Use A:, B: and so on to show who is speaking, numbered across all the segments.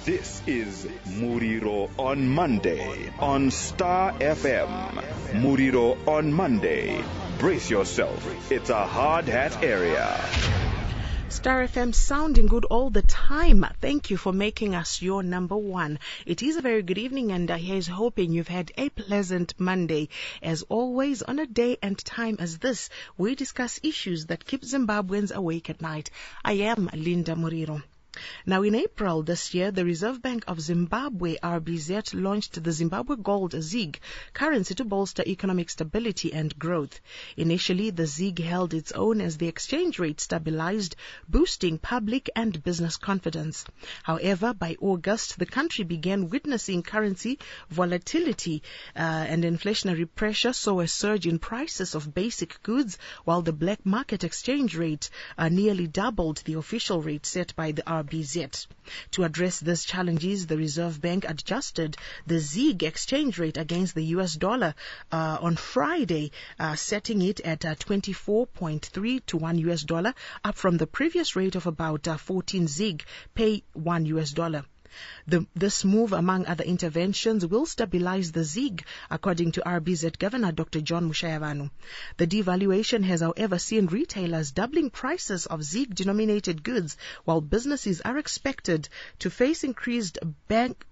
A: This is Muriro on Monday on Star FM. Muriro on Monday. Brace yourself. It's a hard hat area.
B: Star FM sounding good all the time. Thank you for making us your number one. It is a very good evening, and here's hoping you've had a pleasant Monday. As always, on a day and time as this, we discuss issues that keep Zimbabweans awake at night. I am Linda Muriro. Now, in April this year, the Reserve Bank of Zimbabwe, RBZ, launched the Zimbabwe Gold ZiG currency to bolster economic stability and growth. Initially, the ZiG held its own as the exchange rate stabilized, boosting public and business confidence. However, by August, the country began witnessing currency volatility and inflationary pressure saw a surge in prices of basic goods, while the black market exchange rate nearly doubled the official rate set by the RBZ. To address these challenges, the Reserve Bank adjusted the ZiG exchange rate against the US dollar on Friday, setting it at 24.3 to $1, up from the previous rate of about 14 ZiG per $1. This move, among other interventions, will stabilize the ZiG, according to RBZ Governor Dr. John Mushayavanu. The devaluation has, however, seen retailers doubling prices of ZiG-denominated goods, while businesses are expected to face increased bank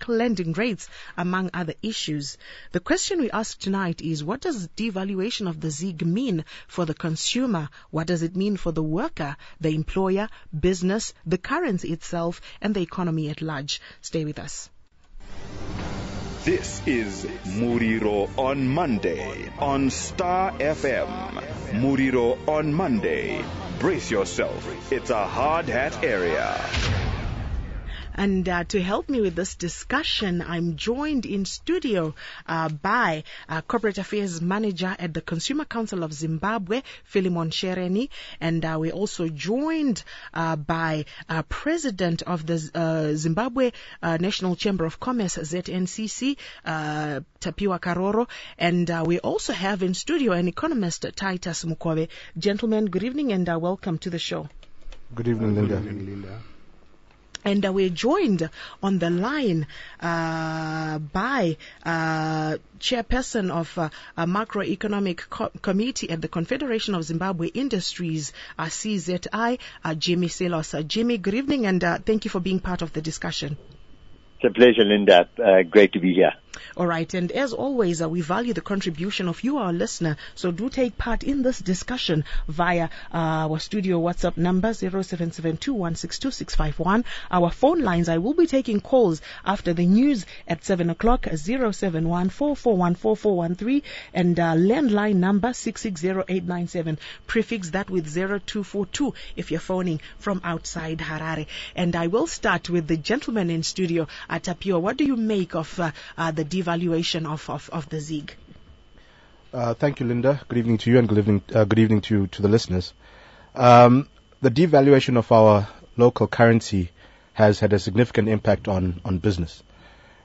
B: lending rates, among other issues. The question we ask tonight is, what does devaluation of the ZiG mean for the consumer? What does it mean for the worker, the employer, business, the currency itself, and the economy at large? Stay with us.
A: This is Muriro on Monday on Star FM. Muriro on Monday. Brace yourself. It's a hard hat area.
B: And to help me with this discussion, I'm joined in studio by Corporate Affairs Manager at the Consumer Council of Zimbabwe, Philemon Shereni, and we're also joined by President of the Zimbabwe National Chamber of Commerce, ZNCC, Tapiwa Karoro, and we also have in studio an economist, Titus Mukobe. Gentlemen, good evening and welcome to the show.
C: Good evening, Linda.
B: And we're joined on the line by chairperson of a macroeconomic committee at the Confederation of Zimbabwe Industries, CZI, Jimmy Selos. Jimmy, good evening, and thank you for being part of the discussion.
D: It's a pleasure, Linda. Great to be here.
B: All right. And as always, we value the contribution of you, our listener. So do take part in this discussion via our studio WhatsApp number 0772162651. Our phone lines, I will be taking calls after the news at 7 o'clock, 0714414413, and landline number 660897. Prefix that with 0242 if you're phoning from outside Harare. And I will start with the gentleman in studio. Tapio, what do you make of the devaluation of the ZiG?
C: Thank you, Linda. Good evening to you, and good evening to the listeners. The devaluation of our local currency has had a significant impact on business.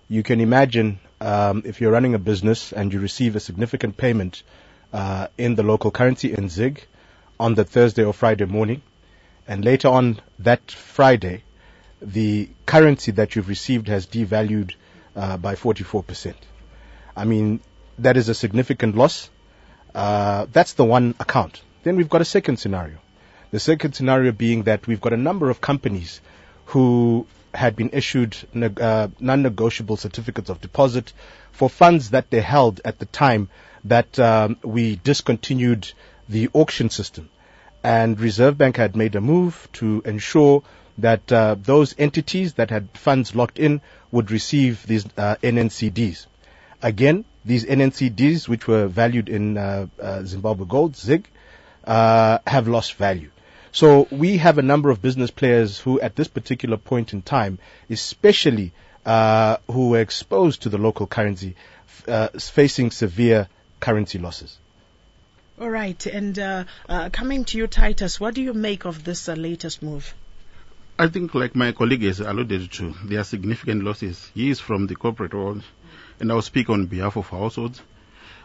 C: You can imagine if you're running a business and you receive a significant payment in the local currency in ZiG on the Thursday or Friday morning, and later on that Friday, the currency that you've received has devalued by 44%. I mean, that is a significant loss. That's the one account. Then we've got a second scenario. The second scenario being that we've got a number of companies who had been issued non-negotiable certificates of deposit for funds that they held at the time that we discontinued the auction system. And Reserve Bank had made a move to ensure that those entities that had funds locked in would receive these NNCDs. Again, these NNCDs, which were valued in Zimbabwe Gold, ZiG, have lost value. So we have a number of business players who, at this particular point in time, especially who were exposed to the local currency, facing severe currency losses.
B: All right. And coming to you, Titus, what do you make of this latest move?
E: I think, like my colleague has alluded to, there are significant losses. He is from the corporate world, and I'll speak on behalf of households.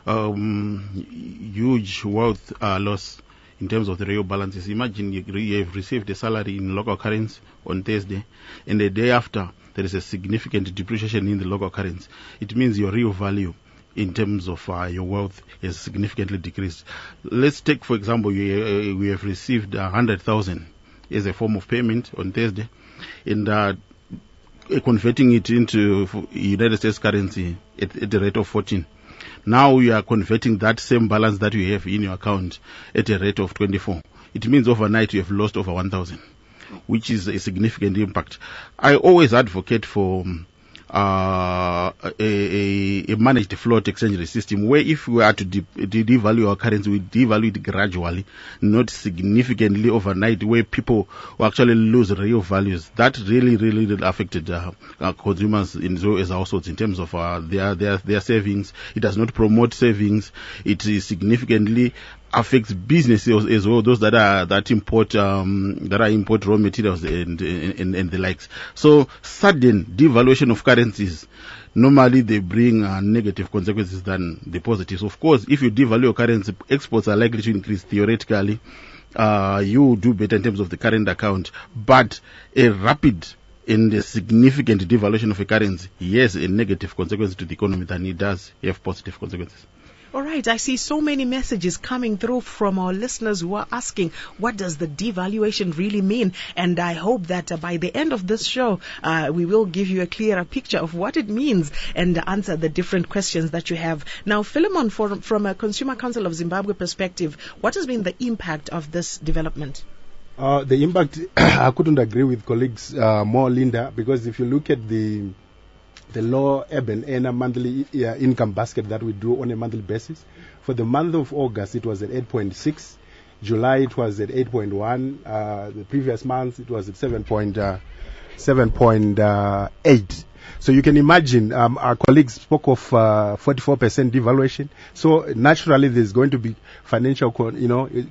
E: Huge wealth loss in terms of the real balances. Imagine you have received a salary in local currency on Thursday, and the day after there is a significant depreciation in the local currency, it means your real value in terms of your wealth has significantly decreased. Let's take, for example, we have received 100,000 as a form of payment on Thursday, and converting it into United States currency at the rate of 14. Now you are converting that same balance that you have in your account at a rate of 24. It means overnight you have lost over 1,000, which is a significant impact. I always advocate for a managed float exchange rate system, where if we are to devalue our currency, we devalue it gradually, not significantly overnight, where people will actually lose real values. That really affected consumers as households in terms of their savings. It does not promote savings. It is significantly affects businesses as well, those that import raw materials and the likes. So sudden devaluation of currencies, normally they bring negative consequences than the positives. Of course, if you devalue your currency, exports are likely to increase theoretically. You do better in terms of the current account, but a rapid and a significant devaluation of a currency, yes, a negative consequence to the economy than it does have positive consequences.
B: All right, I see so many messages coming through from our listeners who are asking, what does the devaluation really mean? And I hope that by the end of this show, we will give you a clearer picture of what it means and answer the different questions that you have. Now, Philemon, from a Consumer Council of Zimbabwe perspective, what has been the impact of this development?
F: The impact, I couldn't agree with colleagues more, Linda, because if you look at the low urban earner monthly income basket that we do on a monthly basis, for the month of August it was at 8.6, July it was at 8.1, the previous month it was at 7.8. So you can imagine, our colleagues spoke of 44% devaluation. So naturally, there's going to be financial,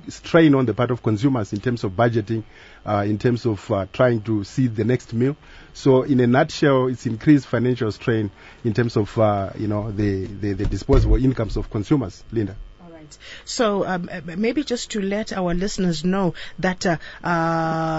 F: strain on the part of consumers in terms of budgeting, in terms of trying to see the next meal. So in a nutshell, it's increased financial strain in terms of, the disposable incomes of consumers, Linda.
B: So maybe just to let our listeners know that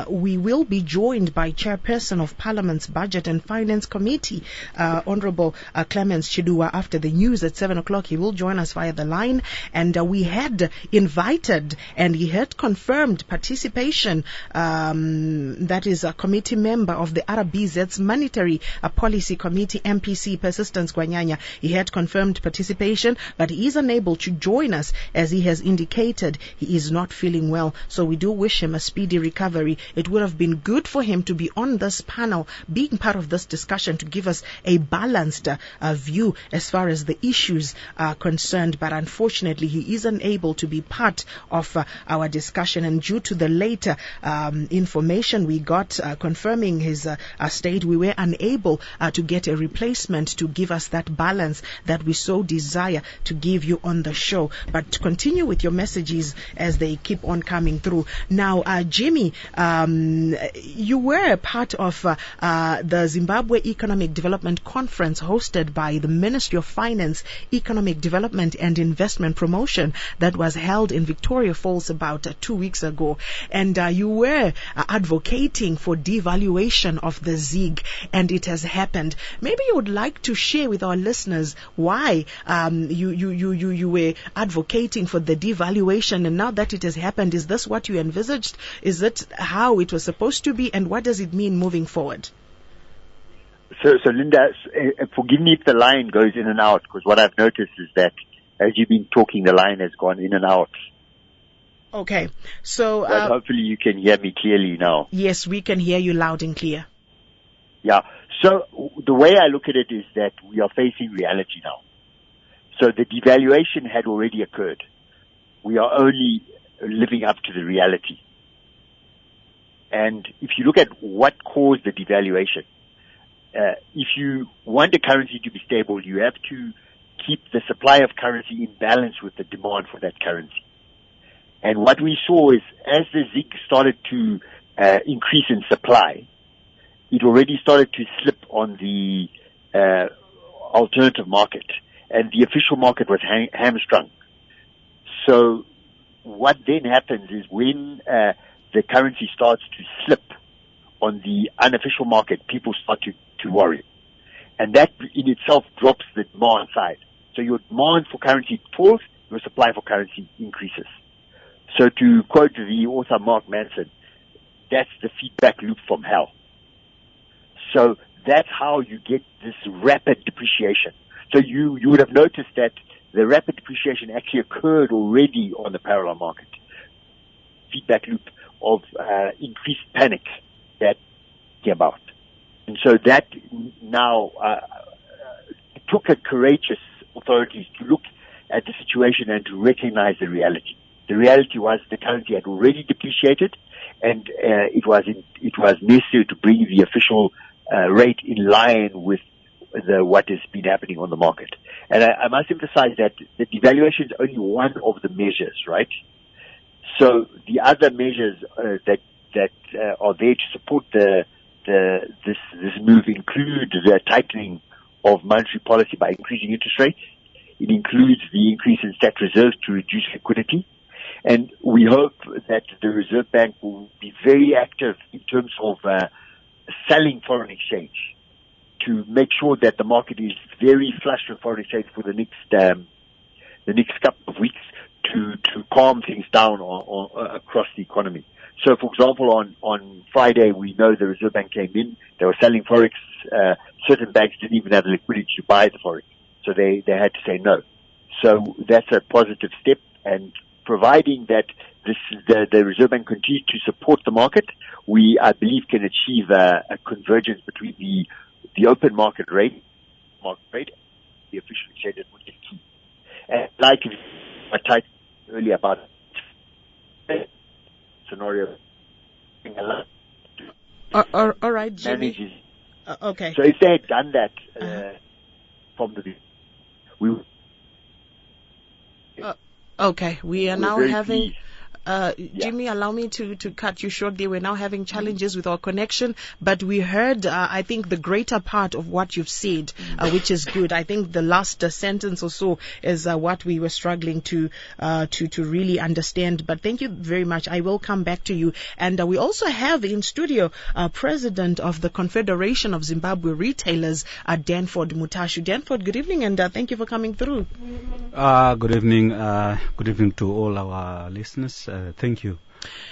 B: we will be joined by Chairperson of Parliament's Budget and Finance Committee, Honorable Clemens Chidua, after the news at 7 o'clock. He will join us via the line, and we had invited and he had confirmed participation, that is a committee member of the RBZ's Monetary Policy Committee, MPC Persistence Gwanyanya. He had confirmed participation, but he is unable to join us, as he has indicated he is not feeling well. So we do wish him a speedy recovery. It would have been good for him to be on this panel, being part of this discussion, to give us a balanced view as far as the issues are concerned. But unfortunately, he is unable to be part of our discussion. And due to the later information we got confirming his state, we were unable to get a replacement to give us that balance that we so desire to give you on the show. But to continue with your messages as they keep on coming through. Now, Jimmy, you were a part of the Zimbabwe Economic Development Conference hosted by the Ministry of Finance, Economic Development and Investment Promotion that was held in Victoria Falls about 2 weeks ago. And you were advocating for devaluation of the ZiG, and it has happened. Maybe you would like to share with our listeners why you were advocating for the devaluation, and now that it has happened, is this what you envisaged? Is it how it was supposed to be, and what does it mean moving forward?
D: So Linda, forgive me if the line goes in and out, because what I've noticed is that as you've been talking, the line has gone in and out.
B: Okay, so
D: but hopefully you can hear me clearly now.
B: Yes, we can hear you loud and clear.
D: Yeah. So the way I look at it is that we are facing reality now. So the devaluation had already occurred. We are only living up to the reality. And if you look at what caused the devaluation, if you want a currency to be stable, you have to keep the supply of currency in balance with the demand for that currency. And what we saw is as the ZiG started to increase in supply, it already started to slip on the alternative market. And the official market was hamstrung. So what then happens is when the currency starts to slip on the unofficial market, people start to worry. And that in itself drops the demand side. So your demand for currency falls, your supply for currency increases. So to quote the author Mark Manson, that's the feedback loop from hell. So that's how you get this rapid depreciation. So you would have noticed that the rapid depreciation actually occurred already on the parallel market. Feedback loop of increased panic that came about. And so that now took a courageous authorities to look at the situation and to recognize the reality. The reality was the currency had already depreciated, and it was necessary to bring the official rate in line with what has been happening on the market. And I must emphasize that the devaluation is only one of the measures, right? So the other measures that are there to support this move include the tightening of monetary policy by increasing interest rates. It includes the increase in stat reserves to reduce liquidity. And we hope that the Reserve Bank will be very active in terms of selling foreign exchange to make sure that the market is very flush with foreign exchange for the next couple of weeks to calm things down across the economy. So, for example, on Friday, we know the Reserve Bank came in, they were selling forex. Certain banks didn't even have the liquidity to buy the forex, so they had to say no. So that's a positive step, and providing that the Reserve Bank continues to support the market, we, I believe, can achieve a convergence between the open market rate, the official exchange rate, which is key. And like I talked earlier about scenario.
B: All right, Jimmy. Okay.
D: So if they had done that from the
B: okay, we are now having.
D: Jimmy,
B: allow me to cut you short there. We're now having challenges with our connection, but we heard, I think, the greater part of what you've said, which is good. I think the last sentence or so is what we were struggling to really understand. But thank you very much. I will come back to you. And we also have in studio President of the Confederation of Zimbabwe Retailers, Danford Mutashu. Danford, good evening, and thank you for coming through.
G: Good evening. Good evening to all our listeners. Thank you,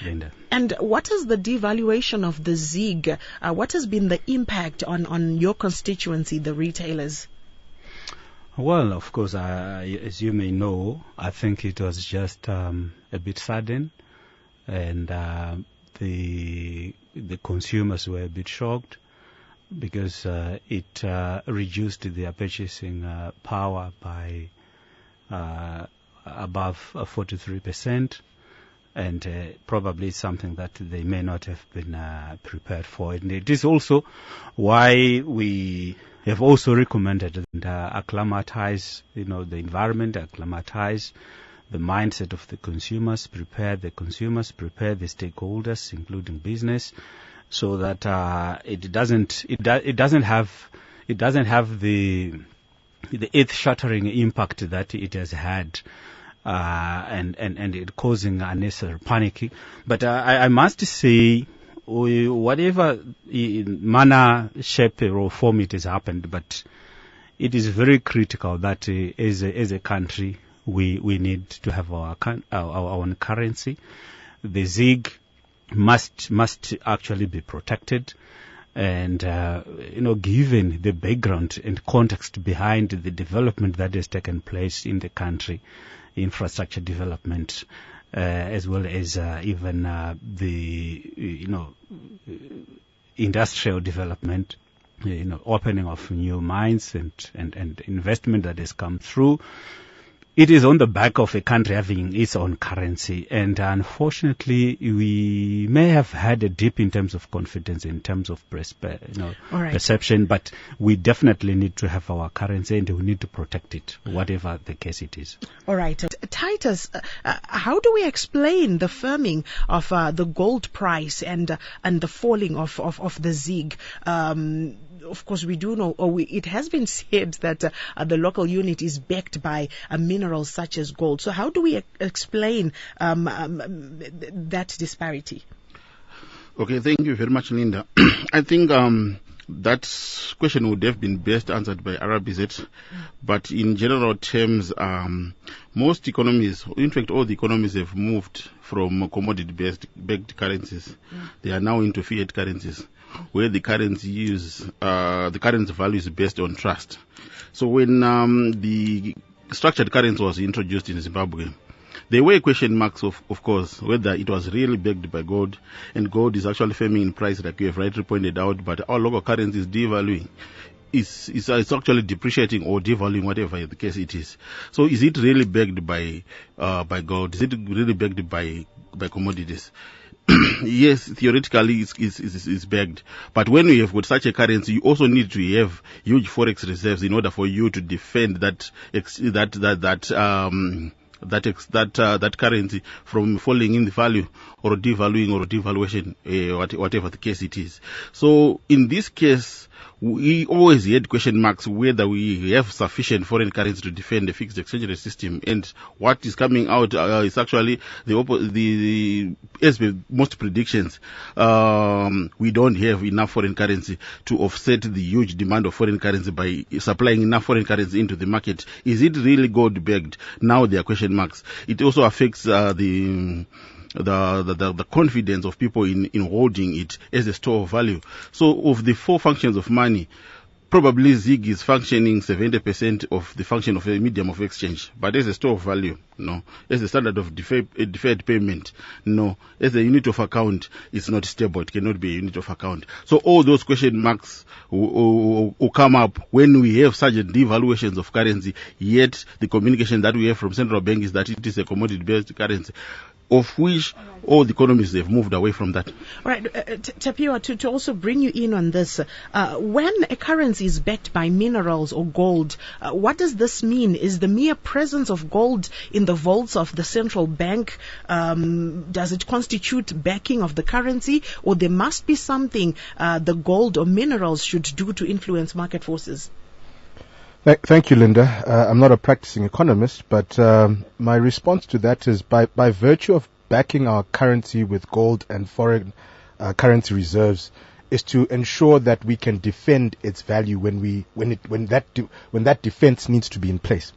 G: Linda.
B: And what is the devaluation of the ZiG? What has been the impact on your constituency, the retailers?
G: Well, of course, as you may know, I think it was just a bit sudden, and the consumers were a bit shocked because it reduced their purchasing power by above 43%. And probably something that they may not have been prepared for. And it is also why we have also recommended and acclimatize, the environment, acclimatize the mindset of the consumers, prepare the stakeholders, including business, so that it doesn't have the earth-shattering impact that it has had. And it causing unnecessary panic. But I must say, whatever manner, shape, or form it has happened, but it is very critical that as a country we need to have our own currency. The ZiG must actually be protected. And, given the background and context behind the development that has taken place in the country, infrastructure development, as well as even the industrial development, opening of new mines and investment that has come through. It is on the back of a country having its own currency, and unfortunately, we may have had a dip in terms of confidence, in terms of perception. But we definitely need to have our currency, and we need to protect it, whatever the case it is.
B: All right, Titus, how do we explain the firming of the gold price and the falling of the ZiG? Of course, we do know, it has been said that the local unit is backed by minerals such as gold. So how do we explain that disparity?
E: Okay, thank you very much, Linda. I think that question would have been best answered by RBZ, but in general terms, most economies, in fact, all the economies have moved from commodity-based backed currencies. They are now into fiat currencies, where the currency value is based on trust. So when the structured currency was introduced in Zimbabwe, there were question marks, of course, whether it was really backed by gold, and gold is actually firming in price, like you have rightly pointed out, but our local currency is devaluing. It's actually depreciating or devaluing, whatever the case it is. So is it really backed by gold? Is it really backed by commodities? Yes, theoretically it's backed, but when you have got such a currency, you also need to have huge forex reserves in order for you to defend that currency from falling in the value or devaluing or devaluation, whatever the case it is. So in this case, we always had question marks whether we have sufficient foreign currency to defend the fixed exchange rate system, and what is coming out is actually as with most predictions, we don't have enough foreign currency to offset the huge demand of foreign currency by supplying enough foreign currency into the market. Is it really gold backed? Now there are question marks. It also affects the confidence of people in holding it as a store of value. So of the four functions of money, probably ZiG is functioning 70% of the function of a medium of exchange. But as a store of value, no. As a standard of deferred payment, no. As a unit of account, it's not stable. It cannot be a unit of account. So all those question marks will come up when we have such devaluations of currency, yet the communication that we have from central bank is that it is a commodity-based currency, of which all the economies have moved away from that.
B: All right, Tapiwa, to also bring you in on this, when a currency is backed by minerals or gold, what does this mean? Is the mere presence of gold in the vaults of the central bank, does it constitute backing of the currency, or there must be something the gold or minerals should do to influence market forces?
C: Thank you, Linda. I'm not a practicing economist, but my response to that is by virtue of backing our currency with gold and foreign currency reserves is to ensure that we can defend its value when that defense needs to be in place.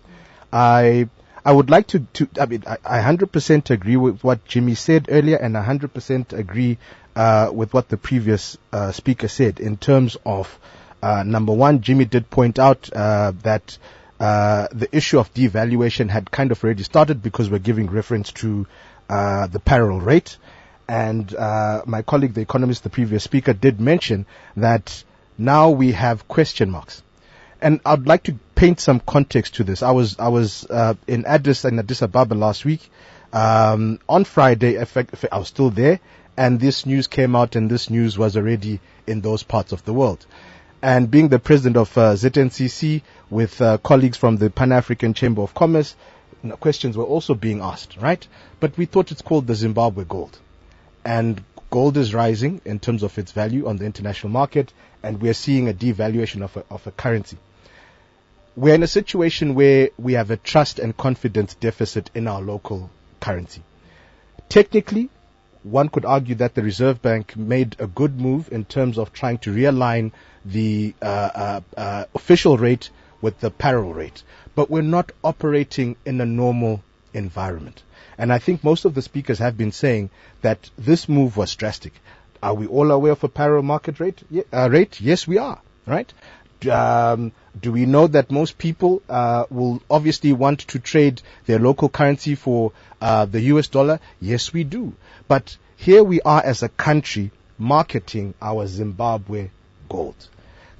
C: I would like to I 100% agree with what Jimmy said earlier, and 100% agree with what the previous speaker said in terms of number one. Jimmy did point out that the issue of devaluation had kind of already started because we're giving reference to the parallel rate. And my colleague, the economist, the previous speaker, did mention that now we have question marks. And I'd like to paint some context to this. I was in Addis Ababa last week. On Friday, I was still there, and this news came out, and this news was already in those parts of the world. And being the president of ZNCC with colleagues from the Pan-African Chamber of Commerce, questions were also being asked, right? But we thought it's called the Zimbabwe gold. And gold is rising in terms of its value on the international market, and we're seeing a devaluation of a currency. We're in a situation where we have a trust and confidence deficit in our local currency. Technically, one could argue that the Reserve Bank made a good move in terms of trying to realign the official rate with the parallel rate. But we're not operating in a normal environment. And I think most of the speakers have been saying that this move was drastic. Are we all aware of a parallel market rate? Yes, we are, right? Do we know that most people will obviously want to trade their local currency for the US dollar? Yes, we do. But here we are as a country marketing our Zimbabwe gold,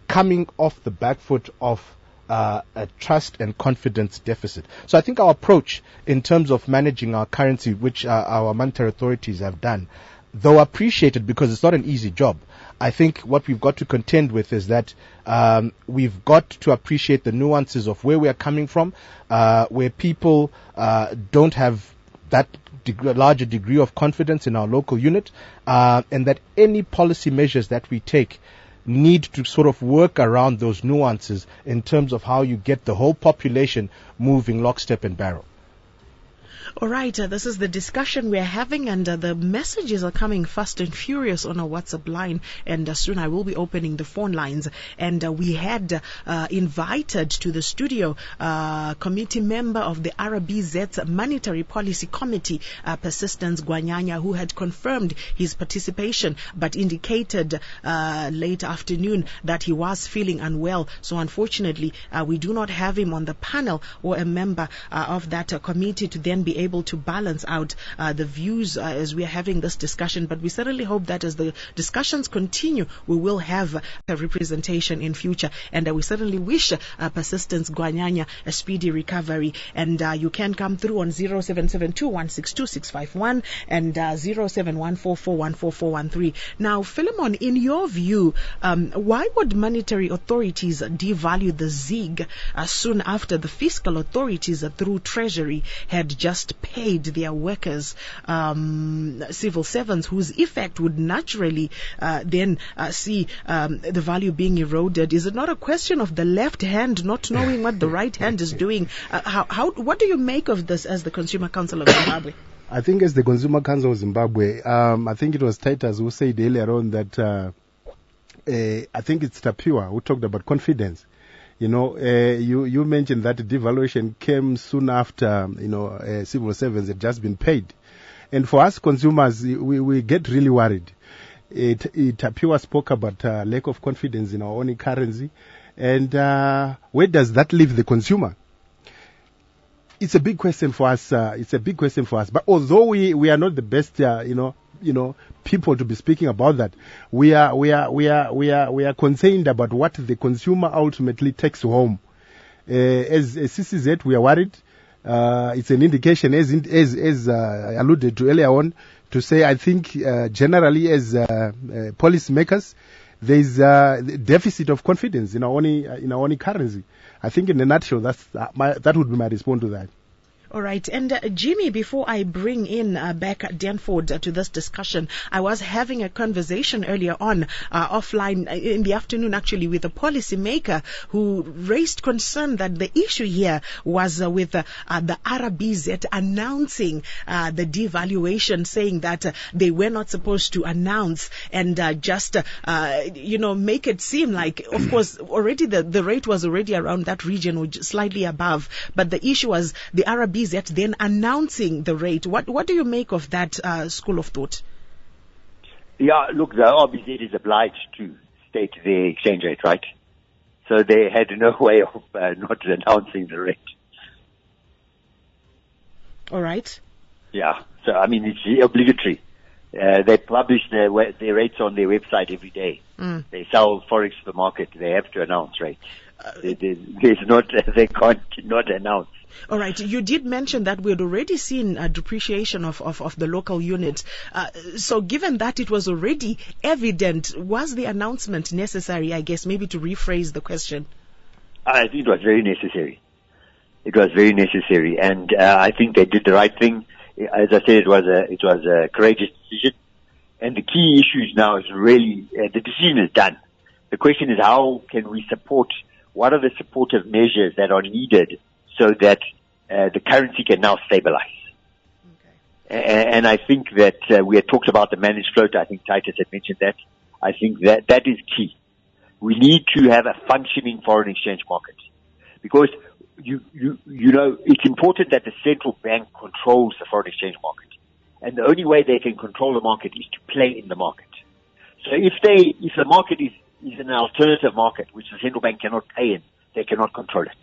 C: coming off the back foot of a trust and confidence deficit. So I think our approach in terms of managing our currency, which our monetary authorities have done, though appreciated because it's not an easy job, I think what we've got to contend with is that we've got to appreciate the nuances of where we are coming from, where people don't have that larger degree of confidence in our local unit, and that any policy measures that we take need to sort of work around those nuances in terms of how you get the whole population moving lockstep and barrel.
B: All right, this is the discussion we're having, and the messages are coming fast and furious on our WhatsApp line, and soon I will be opening the phone lines. And we had invited to the studio committee member of the RBZ's Monetary Policy Committee, Persistence Gwanyanya, who had confirmed his participation but indicated late afternoon that he was feeling unwell. So unfortunately, we do not have him on the panel or a member of that committee to then be able to balance out the views as we are having this discussion. But we certainly hope that as the discussions continue, we will have a representation in future. And we certainly wish Persistence Gwanyanya a speedy recovery. And you can come through on 0772162651 and 0714414413. Now, Philemon, in your view, why would monetary authorities devalue the ZiG soon after the fiscal authorities through Treasury had just paid their workers, civil servants, whose effect would naturally then see the value being eroded? Is it not a question of the left hand not knowing what the right hand is doing? What do you make of this as the Consumer Council of Zimbabwe?
F: I think as the Consumer Council of Zimbabwe, I think it was Titus who said earlier on that I think it's Tapua who talked about confidence. You know, you mentioned that devaluation came soon after, civil servants had just been paid. And for us consumers, we get really worried. Tapua spoke about lack of confidence in our own currency. And where does that leave the consumer? It's a big question for us. But although we are not the best, people to be speaking about that, we are concerned about what the consumer ultimately takes home. As CCZ, we are worried. It's an indication, as alluded to earlier on, to say I think generally as policymakers, there is a deficit of confidence in our own currency. I think in a nutshell, that would be my response to that.
B: All right. And Jimmy, before I bring in back Danford to this discussion, I was having a conversation earlier on offline in the afternoon, actually, with a policymaker who raised concern that the issue here was with the RBZ announcing the devaluation, saying that they were not supposed to announce and just make it seem like, of course, already the rate was already around that region or slightly above, but the issue was the RBZ then announcing the rate. What do you make of that school of thought?
D: Yeah, look, the RBZ is obliged to state the exchange rate, right? So they had no way of not announcing the rate.
B: All right.
D: Yeah, so I mean, it's obligatory. They publish their rates on their website every day. They sell forex to the market. They have to announce rates. They can't not announce.
B: All right. You did mention that we had already seen a depreciation of the local unit. So given that it was already evident, was the announcement necessary, I guess, maybe to rephrase the question?
D: I think it was very necessary. It was very necessary. And I think they did the right thing. As I said, it was a courageous decision. And the key issues now is really, the decision is done. The question is, how can we support, what are the supportive measures that are needed so that the currency can now stabilize? Okay. And I think that we had talked about the managed float. I think Titus had mentioned that. I think that is key. We need to have a functioning foreign exchange market, because you know it's important that the central bank controls the foreign exchange market, and the only way they can control the market is to play in the market. So if the market is an alternative market which the central bank cannot play in, they cannot control it.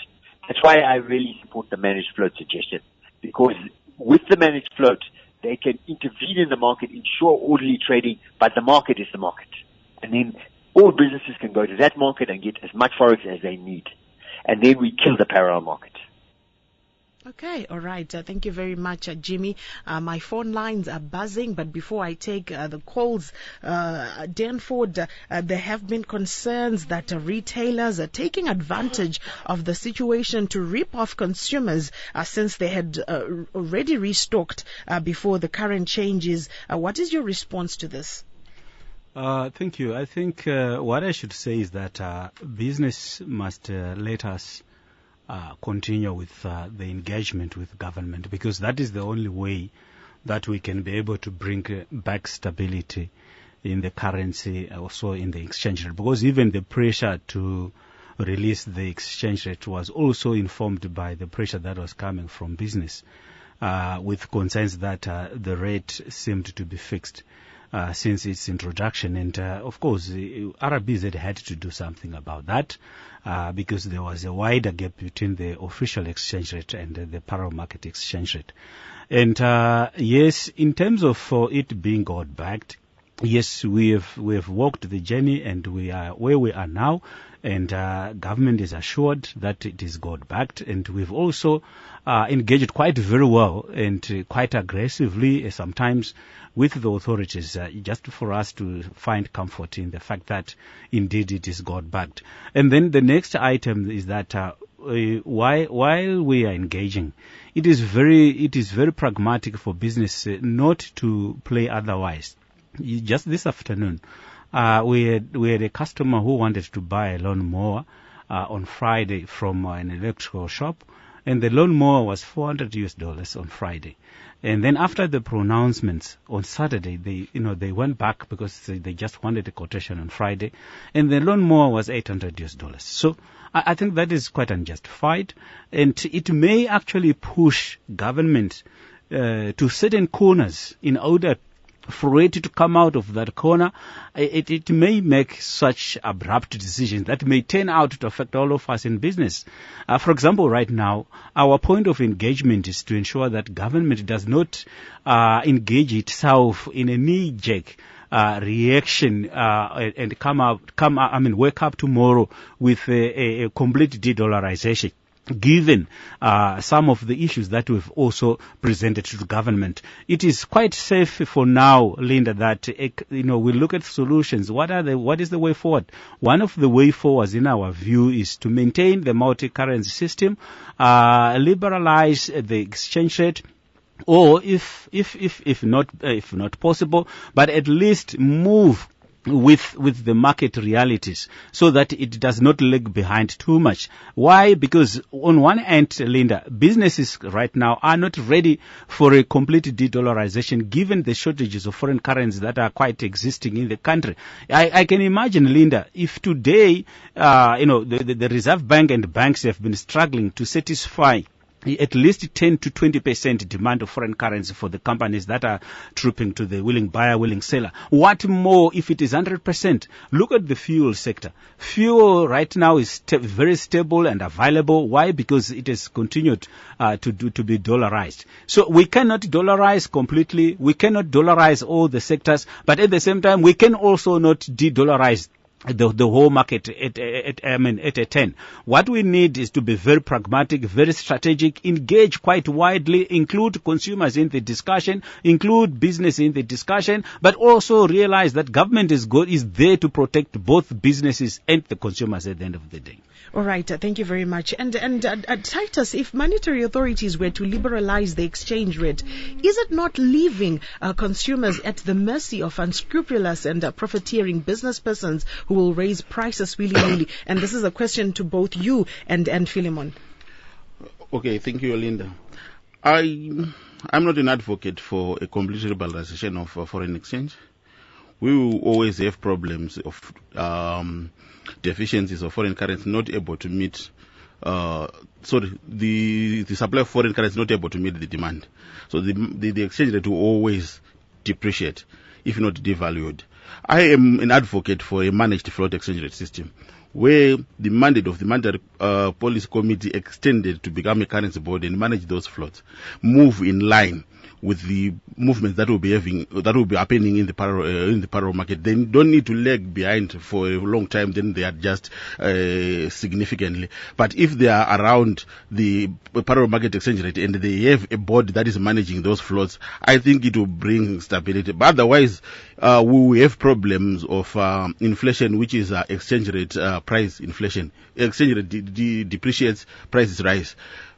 D: That's why I really support the managed float suggestion, because with the managed float, they can intervene in the market, ensure orderly trading, but the market is the market. And then all businesses can go to that market and get as much forex as they need. And then we kill the parallel market.
B: Okay, all right. Thank you very much, Jimmy. My phone lines are buzzing, but before I take the calls, Danford, there have been concerns that retailers are taking advantage of the situation to rip off consumers since they had already restocked before the current changes. What is your response to this?
G: Thank you. I think what I should say is that business must let us continue with the engagement with government, because that is the only way that we can be able to bring back stability in the currency, also in the exchange rate. Because even the pressure to release the exchange rate was also informed by the pressure that was coming from business, with concerns that the rate seemed to be fixed since its introduction. And of course, RBZ had to do something about that, because there was a wider gap between the official exchange rate and the parallel market exchange rate. And yes, in terms of it being God-backed, yes, we have walked the journey, and we are where we are now, and government is assured that it is God-backed, and we've also engaged quite very well and quite aggressively sometimes with the authorities, just for us to find comfort in the fact that indeed it is God-backed. And then the next item is that while we are engaging, it is very pragmatic for business not to play otherwise. Just this afternoon, we had a customer who wanted to buy a lawnmower on Friday from an electrical shop, and the lawnmower was $400 on Friday. And then after the pronouncements on Saturday, they went back because they just wanted a quotation on Friday, and the lawnmower was $800. So I think that is quite unjustified, and it may actually push government to certain corners in order for it to come out of that corner. It may make such abrupt decisions that may turn out to affect all of us in business. For example, right now, our point of engagement is to ensure that government does not engage itself in a knee-jerk reaction and wake up tomorrow with a complete de-dollarization, given some of the issues that we've also presented to the government. It is quite safe for now, Linda, that we look at solutions. What is the way forward? One of the way forwards, in our view, is to maintain the multi-currency system, liberalize the exchange rate, or if not possible, but at least move with the market realities so that it does not lag behind too much. Why? Because on one end, Linda, businesses right now are not ready for a complete de-dollarization given the shortages of foreign currencies that are quite existing in the country. I can imagine, Linda, if today, the Reserve Bank and banks have been struggling to satisfy at least 10 to 20% demand of foreign currency for the companies that are trooping to the willing buyer, willing seller. What more if it is 100%? Look at the fuel sector. Fuel right now is very stable and available. Why? Because it has continued to be dollarized. So we cannot dollarize completely. We cannot dollarize all the sectors, but at the same time, we can also not de-dollarize the whole market at a 10. What we need is to be very pragmatic, very strategic, engage quite widely, include consumers in the discussion, include business in the discussion, but also realize that government is there to protect both businesses and the consumers at the end of the day.
B: All right, thank you very much. And Titus, if monetary authorities were to liberalize the exchange rate, is it not leaving consumers at the mercy of unscrupulous and profiteering business persons who will raise prices willy-nilly? And this is a question to both you and Philemon.
E: Okay, thank you, Linda. I'm not an advocate for a complete liberalization of foreign exchange. We will always have problems of deficiencies of foreign currency not able to meet the supply of foreign currency not able to meet the demand. So the exchange rate will always depreciate, if not devalued. I am an advocate for a managed float exchange rate system, where the mandate of the Monetary Policy Committee extended to become a currency board and manage those floats, move in line with the movements that will be happening in the parallel market. They don't need to lag behind for a long time, then they adjust significantly. But if they are around the parallel market exchange rate and they have a board that is managing those floats, I think it will bring stability. But otherwise, we will have problems of inflation, which is exchange rate price inflation. Exchange rate depreciates, prices rise.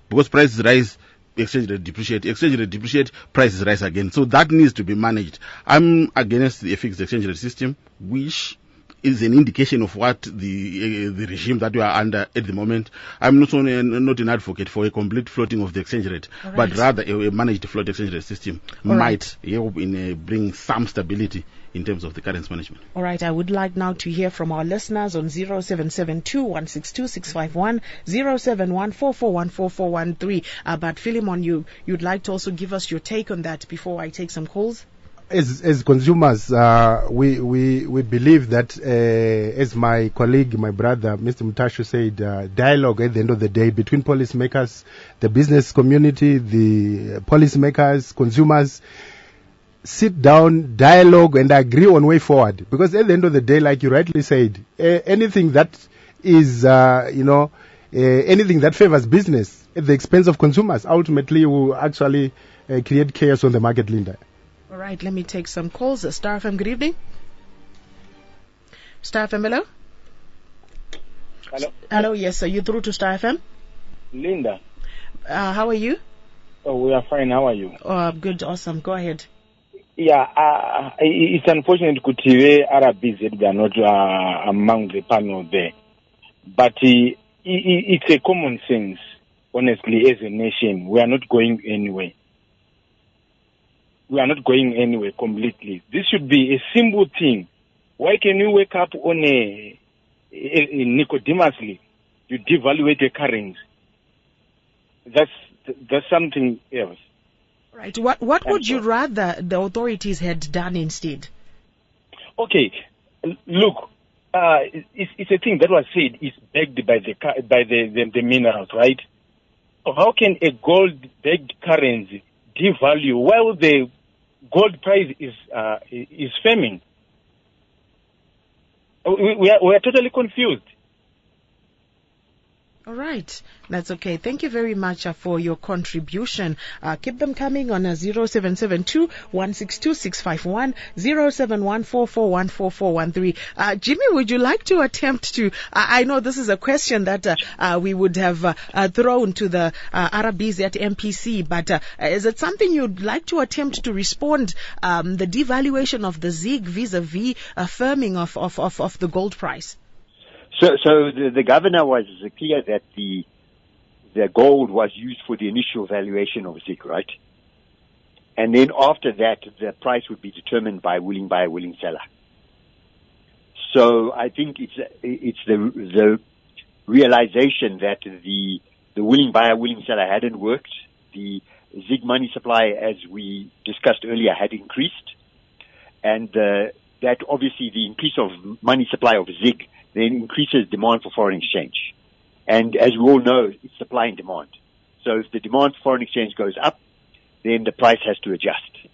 E: Because prices rise, exchange rate depreciate, prices rise again. So that needs to be managed. I'm against the fixed exchange rate system, which is an indication of what the regime that we are under at the moment. I'm not an advocate for a complete floating of the exchange rate, but rather a managed float exchange rate system might help in bring some stability in terms of the currency management.
B: All right, I would like now to hear from our listeners on 0772-162-651, 0714414413. But Philemon, you'd like to also give us your take on that before I take some calls?
F: As consumers, we believe that, as my colleague, my brother, Mr. Mutasho said, dialogue at the end of the day between policymakers, the business community, the policymakers, consumers, sit down, dialogue, and agree on way forward. Because at the end of the day, like you rightly said, anything that is, anything that favors business at the expense of consumers ultimately will actually create chaos on the market, Linda.
B: All right, let me take some calls. Star FM, good evening. Star FM, hello?
H: Hello?
B: Hello, yes, are you through to Star FM?
H: Linda.
B: How are you?
H: Oh, we are fine. How are you?
B: Good, awesome. Go ahead.
H: Yeah, it's unfortunate that RBZ they are not among the panel there. But it's a common sense, honestly, as a nation. We are not going anywhere. We are not going anywhere completely. This should be a simple thing. Why can you wake up on a Nicodemusly? You devaluate a currency. That's something else.
B: Right. What would you rather the authorities had done instead?
H: Okay. Look, it's a thing that was said is backed by the minerals, right? So how can a gold-backed currency devalue while the gold price is firming? We are totally confused.
B: All right. That's okay. Thank you very much for your contribution. Keep them coming on 0772-162-651, 0714414413. Jimmy, would you like to attempt to, I know this is a question that we would have thrown to the RBZ at MPC, but is it something you'd like to attempt to respond, the devaluation of the ZiG vis-a-vis firming of the gold price?
D: So the governor was clear that the gold was used for the initial valuation of ZiG, right? And then after that, the price would be determined by willing buyer, willing seller. So I think it's the realization that the willing buyer, willing seller hadn't worked. The ZiG money supply, as we discussed earlier, had increased, and that obviously the increase of money supply of ZiG then increases demand for foreign exchange. And as we all know, it's supply and demand. So if the demand for foreign exchange goes up, then the price has to adjust.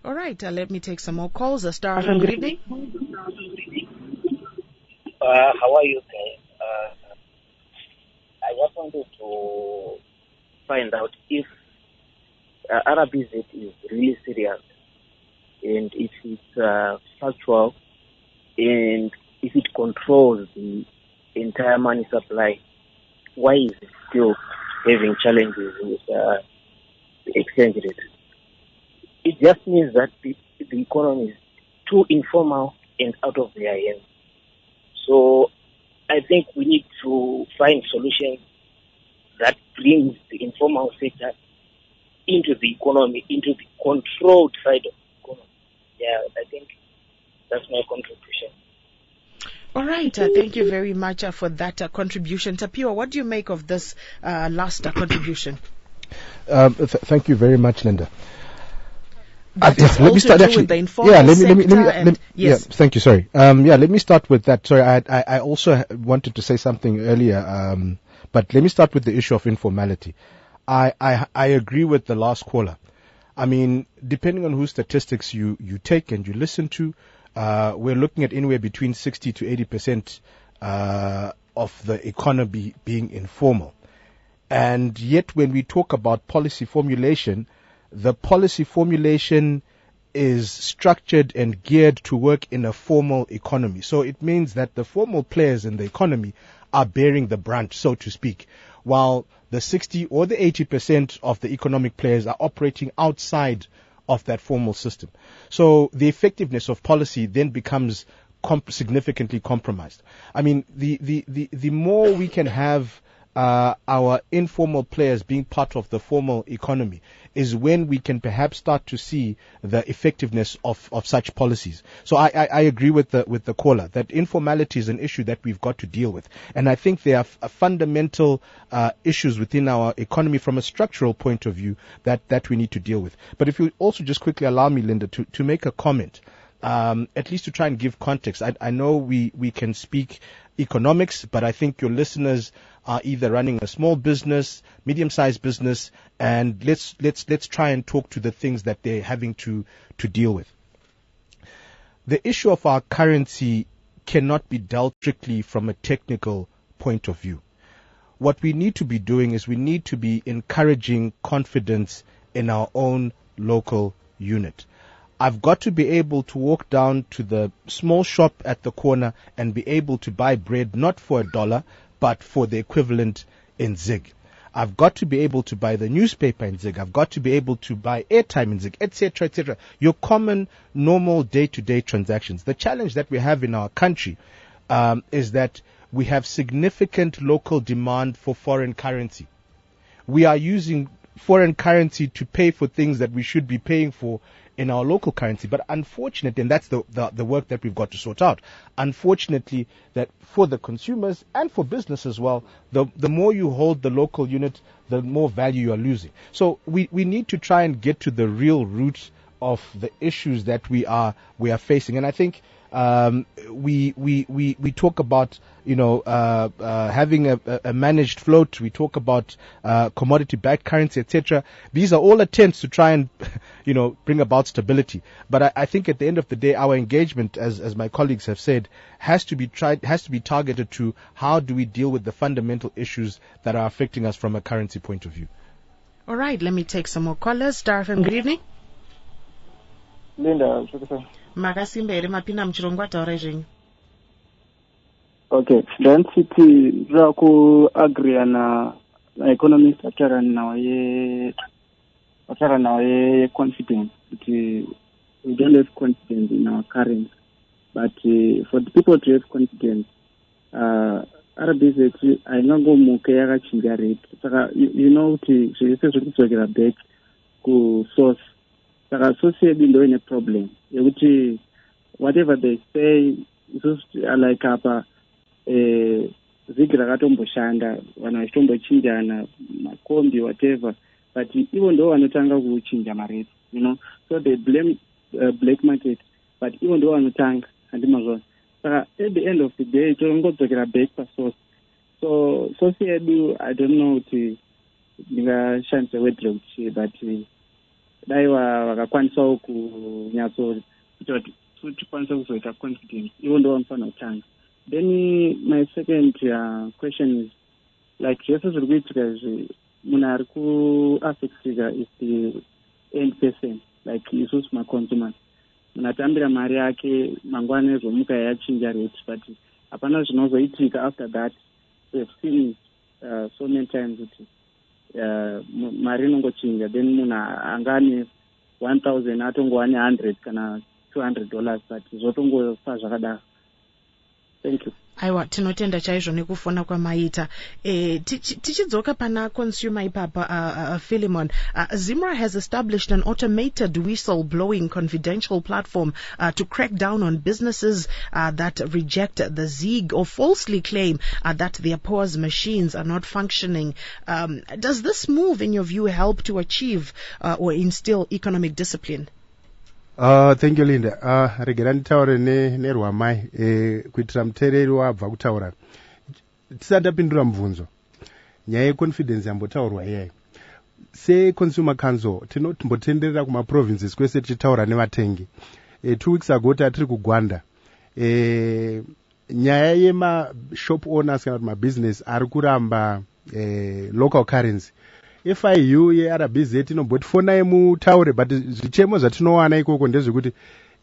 B: All right, let me take some more calls. Star FM, good evening.
I: How are you, guys? I just wanted to find out if RBZ is really serious and if it's factual and if it controls the entire money supply, why is it still having challenges with the exchange rate? It just means that the economy is too informal and out of their hands. So I think we need to find solutions that brings the informal sector into the economy, into the controlled side of the economy. Yeah, I think that's my contribution.
B: All right. Thank you very much for that contribution. Tapiwa, what do you make of this last contribution?
C: Thank you very much, Linda.
B: Yes, let me start actually. Let me
C: yes. Thank you. Sorry. Let me start with that. Sorry, I also wanted to say something earlier. But let me start with the issue of informality. I agree with the last caller. I mean, depending on whose statistics you take and you listen to, we're looking at anywhere between 60 to 80% of the economy being informal. And yet when we talk about policy formulation, the policy formulation is structured and geared to work in a formal economy. So it means that the formal players in the economy are bearing the brunt, so to speak, while the 60 or the 80% of the economic players are operating outside of that formal system. So the effectiveness of policy then becomes significantly compromised. I mean, the more we can have our informal players being part of the formal economy is when we can perhaps start to see the effectiveness of such policies. So I agree with the caller that informality is an issue that we've got to deal with. And I think there are fundamental issues within our economy from a structural point of view that we need to deal with. But if you also just quickly allow me, Linda, to make a comment, at least to try and give context. I know we can speak economics, but I think your listeners are either running a small business, medium-sized business, and let's try and talk to the things that they're having to deal with. The issue of our currency cannot be dealt strictly from a technical point of view. What we need to be doing is we need to be encouraging confidence in our own local unit. I've got to be able to walk down to the small shop at the corner and be able to buy bread not for $1, but for the equivalent in ZiG. I've got to be able to buy the newspaper in ZiG. I've got to be able to buy airtime in ZiG, etc., etc. Your common, normal, day-to-day transactions. The challenge that we have in our country is that we have significant local demand for foreign currency. We are using foreign currency to pay for things that we should be paying for in our local currency. But unfortunately, and that's the work that we've got to sort out, unfortunately, that for the consumers and for business as well, the more you hold the local unit, the more value you are losing. So we need to try and get to the real root of the issues that we are facing. And I think we talk about having a managed float. We talk about commodity-backed currency, etc. These are all attempts to try and bring about stability. But I think at the end of the day, our engagement, as my colleagues have said, has to be targeted to how do we deal with the fundamental issues that are affecting us from a currency point of view.
B: All right, let me take some more callers. Star FM, good evening.
J: Linda,
B: Makasimbere mapina mchirongwa taura zvenyu.
J: Okay, then city raku agree na economists atara nawe confidence that we don't have confidence in our currency, but for the people to have confidence, RBZ aingango muke yakachinja rate. Saka kuti zvese zvikudzokera back ku source. Saka source yedu ndo ine problem yekuti whatever they say like apa ZiG rakatomboshanda vanhu vachitombochinjana makombi whatever, but ivo ndo vanotanga kuchinja marate, so they blame black market, but ivo ndo vanotanga handimazvona. Saka at the end of the day tongodzokera back pasource. So source yedu I don't know kuti ndingashandisa word kuti but daiwa vakakwanisawo kunyatso kuti tikwanisa kuzoita confidence, ivo ndo vanofanira kutanga. Then my second question is like zvese zviri kuitika izvi munhu ari kuaffectika is the end person, like isusu maconsumers. Munhu atambira mari yake mangwana ezomuka yachinja rate, but hapana zvinozoitika after that. We have seen so many times kuti mari inongochinja, then munhu angane 1000 atongowane 100 kana $200, but zvotongofa zvakadaro. Thank you.
B: Aiwa, tinotenda chaizvo nekufona kwamaita. Tichidzoka pana consumer ipapa, Philemon. Zimra has established an automated whistle-blowing confidential platform to crack down on businesses that reject the ZiG or falsely claim that their POS machines are not functioning. Does this move, in your view, help to achieve or instill economic discipline?
F: Thank you, Linda. Regera nditaure nerwamai kuitira muteereri wabva kutaura. Tisati tapindura mubvunzo, nyaya yeconfidence yambotaurwa iyayi. Se-Consumer Council tinotombotenderera kuma-provinces kwese tichitaura nevatengi. 2 weeks ago tatiri kugwanda. Nyaya yema-shop owners kana kuti ma-business ari kuramba local currency. FIU yeRBZ inombotifonai mutaure, but zvichemo zvatinowana ikoko ndezvekuti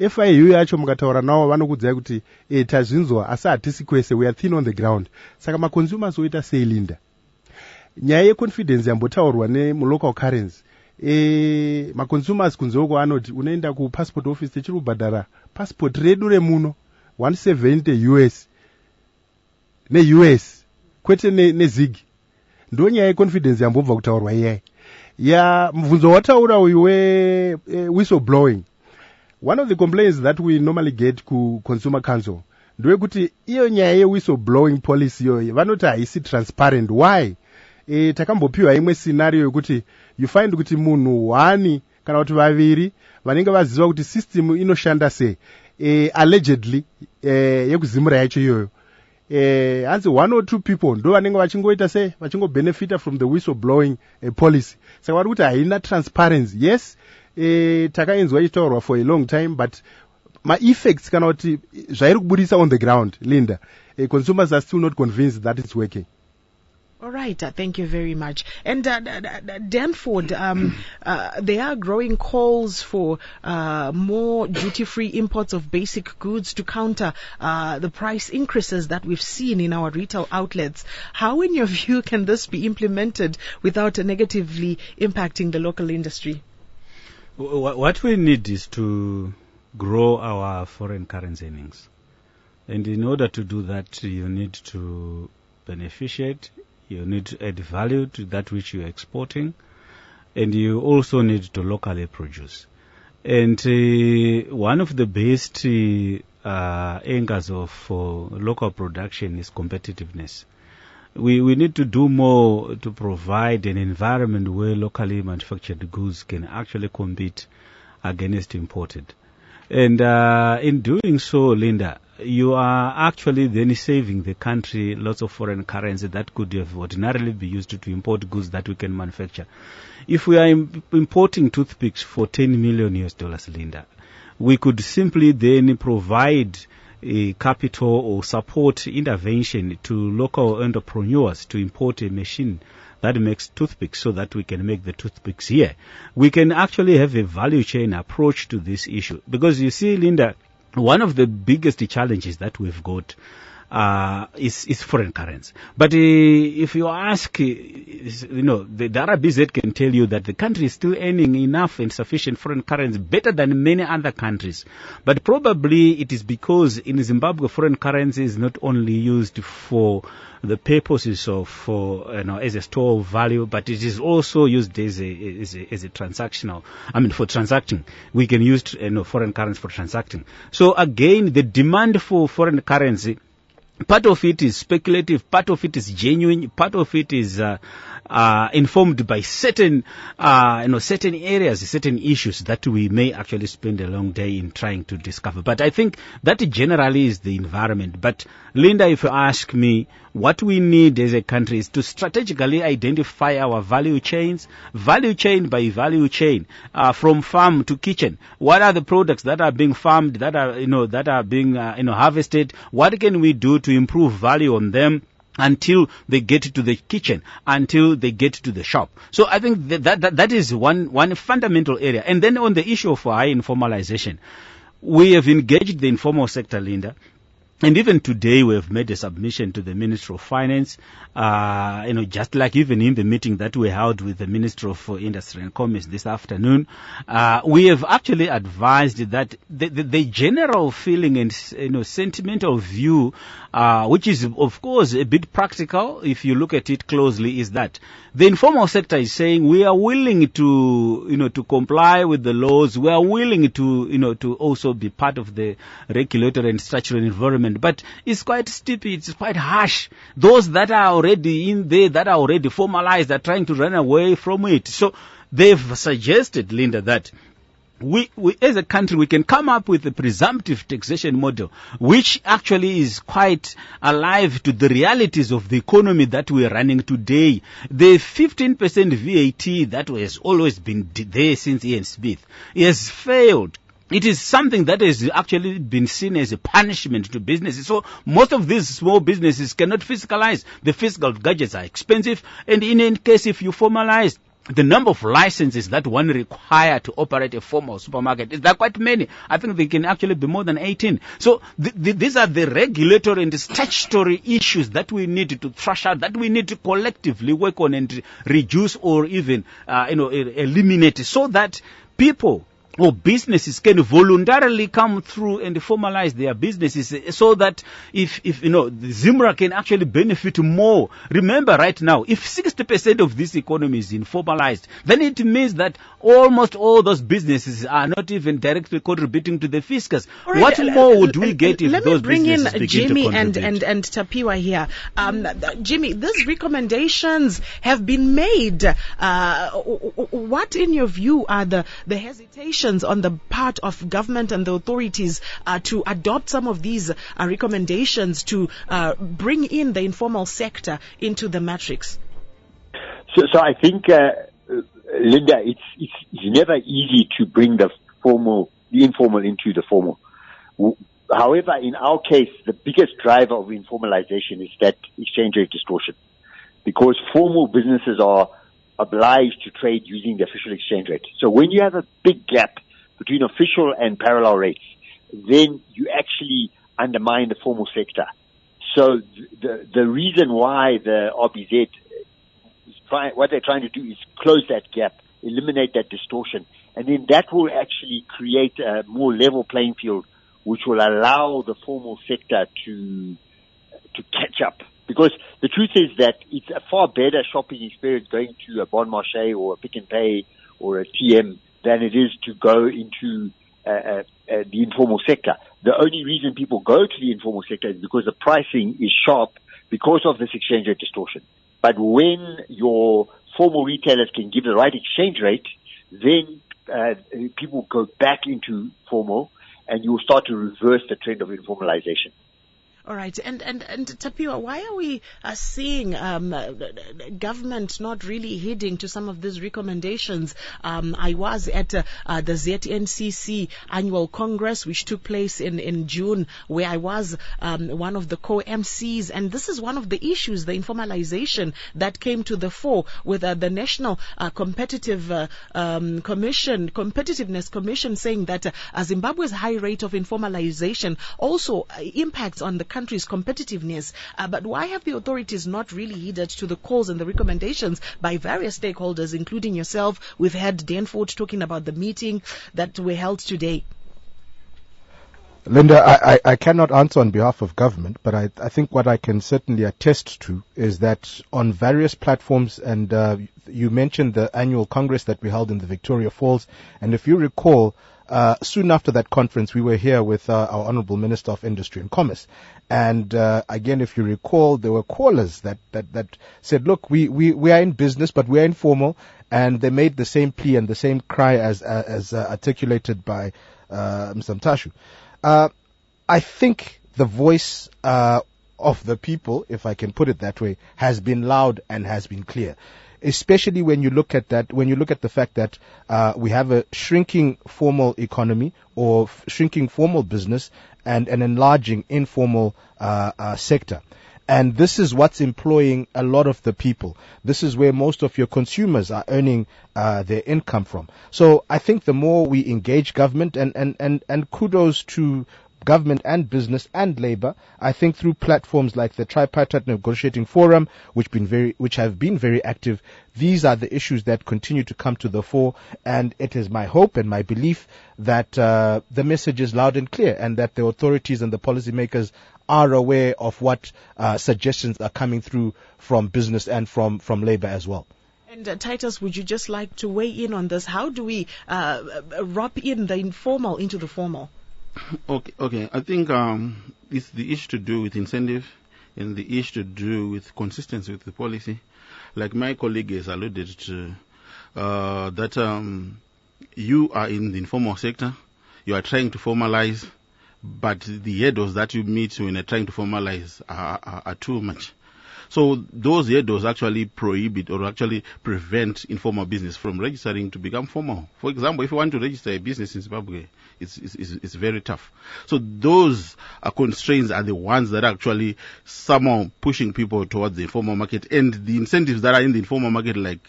F: FIU yacho mukataura navo vanokudzai kuti tazvinzwa asi hatisi kwese, we are thin on the ground. Saka maconsumers oita sei, Linda? Nyaya yeconfidence yambotaurwa nemulocal currency. Maconsumers kunzoko anoti unoenda kupassport office tichiri kubhadhara passport redu remuno 170 US ne-US kwete ne-ZiG ndo nyaya yeconfidence yambobva kutaurwa iyai ya mubvunzo wataura uyu whistleblowing. One of the complaints that we normally get ku Consumer Council ndewekuti iyo nyaya ye-whistleblowing policy iyoyo vanoti haisi transparent. Why? Takambopiwa imwe scenario yokuti you find kuti munhu wani kana kuti vaviri vanenge vaziva kuti system inoshanda sei, allegedly yekuzimura yacho iyoyo, hanzi 1 or 2 people ndo vanenge vachingoita sei vachingobenefita from the whistleblowing policy. Saka vari kuti haina transparency. Yes, takainzwa ichitaurwa for a long time, but ma-effects kana kuti zvairi kubudisa on the ground, Linda, consumers are still not convinced that it's working.
B: All right, thank you very much. And Danford, there are growing calls for more duty-free imports of basic goods to counter the price increases that we've seen in our retail outlets. How, in your view, can this be implemented without negatively impacting the local industry?
G: What we need is to grow our foreign currency earnings. And in order to do that, you need to beneficiate. You need to add value to that which you're exporting, and you also need to locally produce. And one of the best angles of local production is competitiveness. We need to do more to provide an environment where locally manufactured goods can actually compete against imported. And in doing so, Linda, you are actually then saving the country lots of foreign currency that could have ordinarily be used to import goods that we can manufacture. If we are importing toothpicks for $10 million, Linda, we could simply then provide a capital or support intervention to local entrepreneurs to import a machine that makes toothpicks so that we can make the toothpicks here. We can actually have a value chain approach to this issue. Because you see, Linda, one of the biggest challenges that we've got is foreign currency. But if you ask, the RBZ can tell you that the country is still earning enough and sufficient foreign currency, better than many other countries. But probably it is because in Zimbabwe, foreign currency is not only used for the purposes of as a store of value, but it is also used as a transactional. I mean, for transacting, we can use foreign currency for transacting. So again, the demand for foreign currency, part of it is speculative, part of it is genuine, part of it is informed by certain areas, certain issues that we may actually spend a long day in trying to discover. But I think that generally is the environment. But Linda, if you ask me, what we need as a country is to strategically identify our value chains, value chain by value chain, from farm to kitchen. What are the products that are being farmed, that are being harvested? What can we do to improve value on them until they get to the kitchen, until they get to the shop? So I think that is one fundamental area. And then on the issue of high informalization, we have engaged the informal sector, Linda. And even today we have made a submission to the Ministry of Finance, just like even in the meeting that we held with the Ministry of Industry and Commerce this afternoon, we have actually advised that the general feeling and sentimental view, which is of course a bit practical if you look at it closely, is that the informal sector is saying we are willing to comply with the laws, we are willing to also be part of the regulatory and statutory environment. But it's quite steep, it's quite harsh. Those that are already in there, that are already formalized, are trying to run away from it. So they've suggested, Linda, that we as a country, we can come up with a presumptive taxation model, which actually is quite alive to the realities of the economy that we are running today. The 15% VAT that has always been there since Ian Smith has failed. It is something that has actually been seen as a punishment to businesses. So most of these small businesses cannot fiscalize. The fiscal gadgets are expensive. And in any case, if you formalize the number of licenses that one require to operate a formal supermarket, there are quite many. I think they can actually be more than 18. So these are the regulatory and statutory issues that we need to thrash out, that we need to collectively work on and reduce or even eliminate, so that people or businesses can voluntarily come through and formalize their businesses, so that if the Zimbabwe can actually benefit more. Remember, right now, if 60% of this economy is informalized, then it means that almost all those businesses are not even directly contributing to the fiscus.
B: Right,
G: what more would we get if those
B: bring in
G: businesses begin
B: Jimmy
G: to contribute?
B: and Tapiwa here. Jimmy, these recommendations have been made. What, in your view, are the hesitations on the part of government and the authorities to adopt some of these recommendations to bring in the informal sector into the matrix?
D: So I think, Linda, it's never easy to bring the informal into the formal. However, in our case, the biggest driver of informalization is that exchange rate distortion, because formal businesses are obliged to trade using the official exchange rate. So when you have a big gap between official and parallel rates, then you actually undermine the formal sector. So the reason why the RBZ what they're trying to do is close that gap, eliminate that distortion, and then that will actually create a more level playing field, which will allow the formal sector to catch up. Because the truth is that it's a far better shopping experience going to a Bon Marché or a Pick n Pay or a TM than it is to go into the informal sector. The only reason people go to the informal sector is because the pricing is sharp because of this exchange rate distortion. But when your formal retailers can give the right exchange rate, then people go back into formal, and you will start to reverse the trend of informalization.
B: All right. And Tapiwa, why are we seeing government not really heeding to some of these recommendations? I was at the ZNCC annual congress, which took place in June, where I was one of the co-MCs, and this is one of the issues, the informalization that came to the fore with the National Competitiveness Commission saying that Zimbabwe's high rate of informalization also impacts on the country's competitiveness. But why have the authorities not really heeded to the calls and the recommendations by various stakeholders, including yourself? We've had Danford talking about the meeting that we held today.
C: Linda, I cannot answer on behalf of government, but I think what I can certainly attest to is that on various platforms, and you mentioned the annual congress that we held in the Victoria Falls, and if you recall, soon after that conference, we were here with our Honourable Minister of Industry and Commerce. And again, if you recall, there were callers that said, look, we are in business, but we are informal. And they made the same plea and the same cry as articulated by Mr. Mtashu. I think the voice of the people, if I can put it that way, has been loud and has been clear. Especially when you look at the fact that we have a shrinking formal economy or shrinking formal business and an enlarging informal sector. And this is what's employing a lot of the people. This is where most of your consumers are earning their income from. So I think the more we engage government, and kudos to government and business and labor, I think through platforms like the Tripartite Negotiating Forum, which have been very active, these are the issues that continue to come to the fore. And it is my hope and my belief that the message is loud and clear, and that the authorities and the policymakers are aware of what suggestions are coming through from business and from labor as well.
B: And Titus, would you just like to weigh in on this? How do we wrap in the informal into the formal?
E: Okay. I think it's the issue to do with incentive and the issue to do with consistency with the policy. Like my colleague has alluded to, that you are in the informal sector, you are trying to formalize, but the hurdles that you meet when you're trying to formalize are too much. So those hurdles actually prohibit or actually prevent informal business from registering to become formal. For example, if you want to register a business in Zimbabwe, it's very tough. So those constraints are the ones that are actually somehow pushing people towards the informal market, and the incentives that are in the informal market, like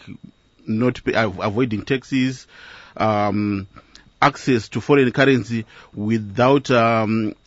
E: not avoiding taxes, access to foreign currency without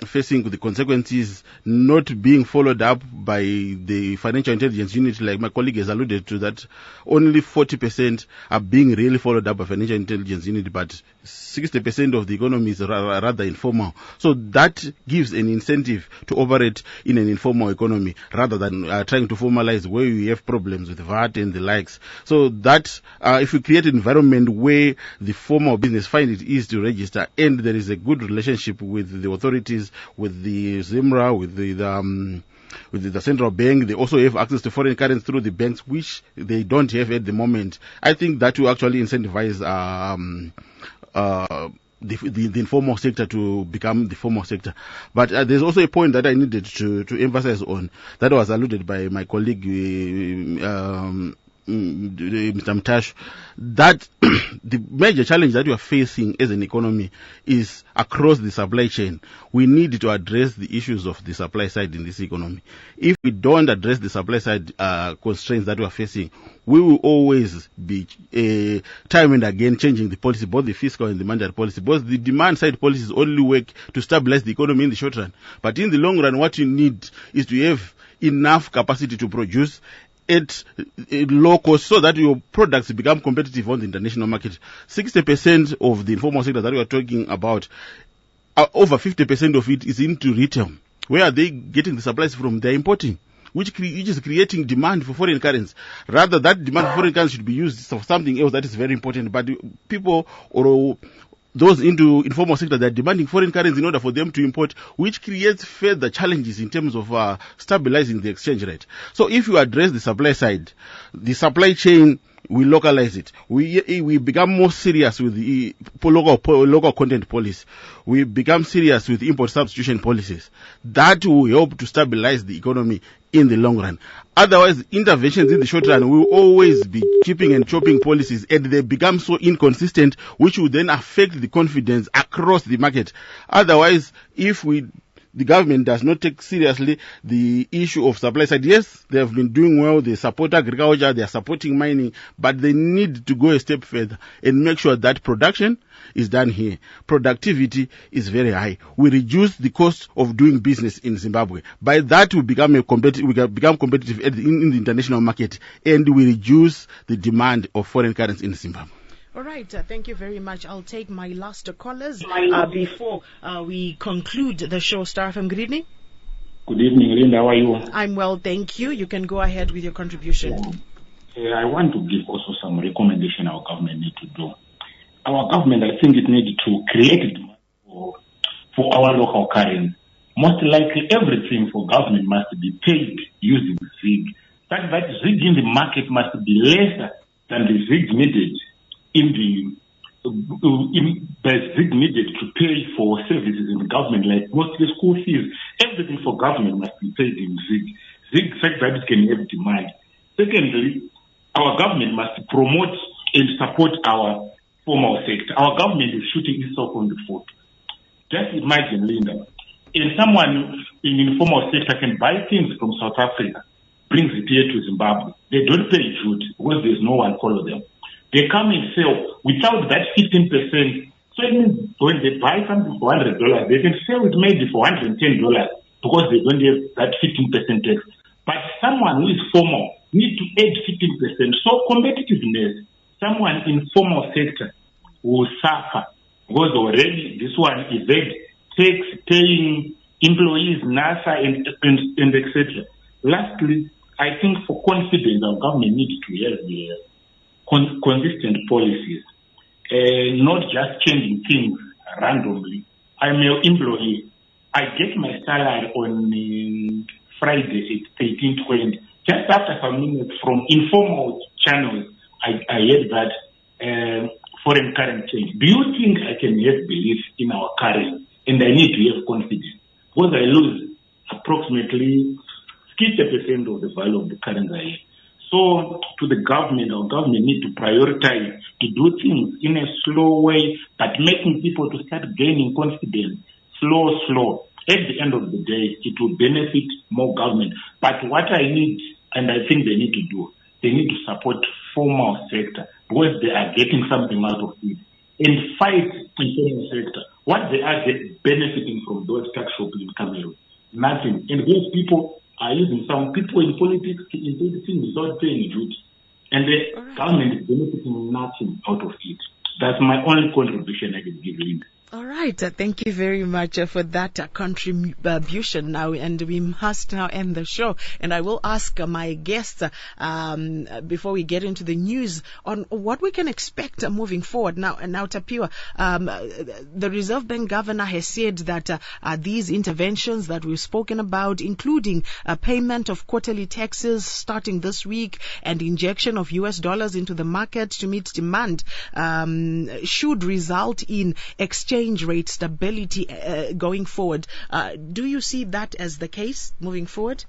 E: facing the consequences not being followed up by the financial intelligence unit, like my colleague has alluded to, that only 40% are being really followed up by financial intelligence unit, but 60% of the economy is rather informal. So that gives an incentive to operate in an informal economy rather than trying to formalize where we have problems with VAT and the likes. So that if we create an environment where the formal business find it easy to register, and there is a good relationship with the authorities, with the ZIMRA, with the central bank, they also have access to foreign currency through the banks, which they don't have at the moment. I think that will actually incentivize the informal sector to become the formal sector. But there's also a point that I needed to emphasize on, that was alluded by my colleague, Mr. Mtash, that the major challenge that we are facing as an economy is across the supply chain. We need to address the issues of the supply side in this economy. If we don't address the supply side constraints that we are facing, we will always be time and again changing the policy, both the fiscal and the monetary policy. Both the demand side policies only work to stabilize the economy in the short run. But in the long run, what you need is to have enough capacity to produce at low cost so that your products become competitive on the international market. 60% of the informal sector that we are talking about, over 50% of it is into retail. Where are they getting the supplies from? They're importing, which is creating demand for foreign currency. Rather, that demand for foreign currency should be used for something else that is very important. But people or those into informal sector, they're demanding foreign currency in order for them to import, which creates further challenges in terms of stabilizing the exchange rate. So if you address the supply side, the supply chain, we localize it. We become more serious with the local content policy. We become serious with import substitution policies. That will help to stabilize the economy in the long run. Otherwise, interventions in the short run will always be chipping and chopping policies, and they become so inconsistent, which will then affect the confidence across the market. Otherwise, if the government does not take seriously the issue of supply side, yes, they have been doing well, they support agriculture, they are supporting mining, but they need to go a step further and make sure that production is done here. Productivity is very high. We reduce the cost of doing business in Zimbabwe. By that, we become competitive in the international market, and we reduce the demand of foreign currency in Zimbabwe.
B: All right, thank you very much. I'll take my last callers before we conclude the show. Star FM, good evening.
K: Good evening, Linda. How are you?
B: I'm well, thank you. You can go ahead with your contribution.
K: I want to give also some recommendation our government need to do. Our government, I think it needs to create demand for our local currency. Most likely, everything for government must be paid using ZiG. That ZiG in the market must be lesser than the ZiG needed the ZiG needed to pay for services in the government, like mostly school fees. Everything for government must be paid in ZiG. ZiG fact that it can have demand. Secondly, our government must promote and support our formal sector. Our government is shooting itself on the foot. Just imagine, Linda, if someone in informal sector can buy things from South Africa, brings it here to Zimbabwe, they don't pay duty because there's no one follow them. They come and sell without that 15%. So it means when they buy something for $100, they can sell it maybe for $110 because they don't have that 15% tax. But someone who is formal needs to add 15%. So competitiveness, someone in formal sector will suffer because already this one is tax paying employees, NASA, and etc. Lastly, I think for confidence, our government needs to have the consistent policies, not just changing things randomly. I'm an employee. I get my salary on Friday at 18:20. Just after some minutes from informal channels, I heard that foreign currency change. Do you think I can have belief in our currency? And I need to have confidence because I lose approximately 60% of the value of the currency I have. So to the government, our government need to prioritize to do things in a slow way, but making people to start gaining confidence, slow. At the end of the day, it will benefit more government. But what I need, and I think they need to do, they need to support formal sector because they are getting something out of it. and fight informal sector. What they are benefiting from those tax shopping in Cameroon? Nothing. And those people are using some people in politics without paying duty. And the government is benefiting nothing out of it. That's my only contribution I can give you.
B: All right. Thank you very much for that contribution now. And we must now end the show. And I will ask my guests before we get into the news on what we can expect moving forward. Now Tapiwa, the Reserve Bank governor has said that these interventions that we've spoken about, including payment of quarterly taxes starting this week and injection of US dollars into the market to meet demand, should result in exchange rate stability going forward. Do you see that as the case moving forward?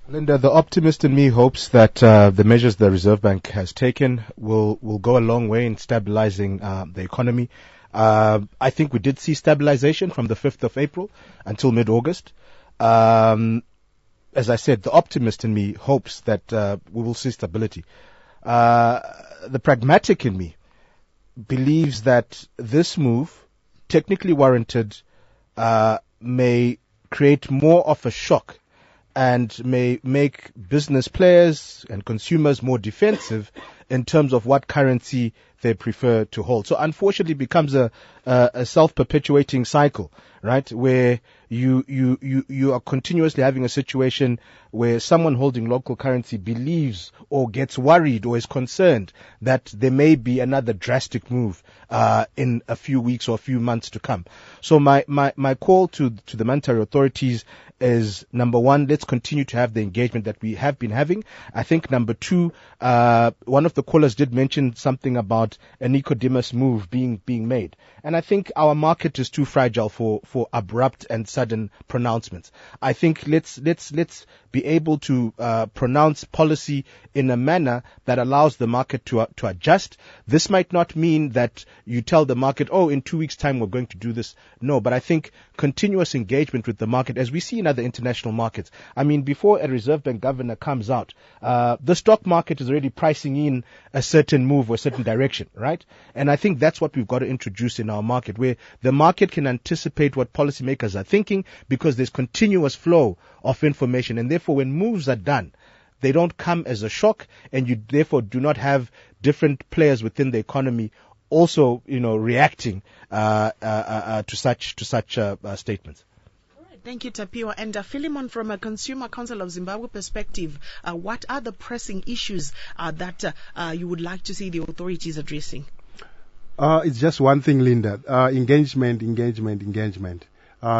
C: Linda, the optimist in me hopes that the measures the Reserve Bank has taken will go a long way in stabilizing the economy. I think we did see stabilization from the 5th of April until mid-August. As I said, the optimist in me hopes that we will see stability. The pragmatic in me believes that this move, technically warranted, may create more of a shock and may make business players and consumers more defensive in terms of what currency they prefer to hold. So unfortunately it becomes a self-perpetuating cycle, right? Where you are continuously having a situation where someone holding local currency believes or gets worried or is concerned that there may be another drastic move in a few weeks or a few months to come. So my call to the monetary authorities is, number one, let's continue to have the engagement that we have been having. I think number two, one of the callers did mention something about a Nicodemus move being made. And I think our market is too fragile for abrupt and sudden pronouncements. I think let's be able to pronounce policy in a manner that allows the market to adjust. This might not mean that you tell the market, oh, in 2 weeks' time we're going to do this. No, but I think continuous engagement with the market, as we see in other international markets. I mean, before a Reserve Bank governor comes out, the stock market is already pricing in a certain move or a certain direction, right? And I think that's what we've got to introduce in our market, where the market can anticipate what policymakers are thinking because there's continuous flow of information. And therefore, when moves are done, they don't come as a shock, and you therefore do not have different players within the economy also, reacting to such statements.
B: Thank you, Tapiwa. And Philemon, from a Consumer Council of Zimbabwe perspective, what are the pressing issues that you would like to see the authorities addressing?
F: It's just one thing, Linda. Engagement,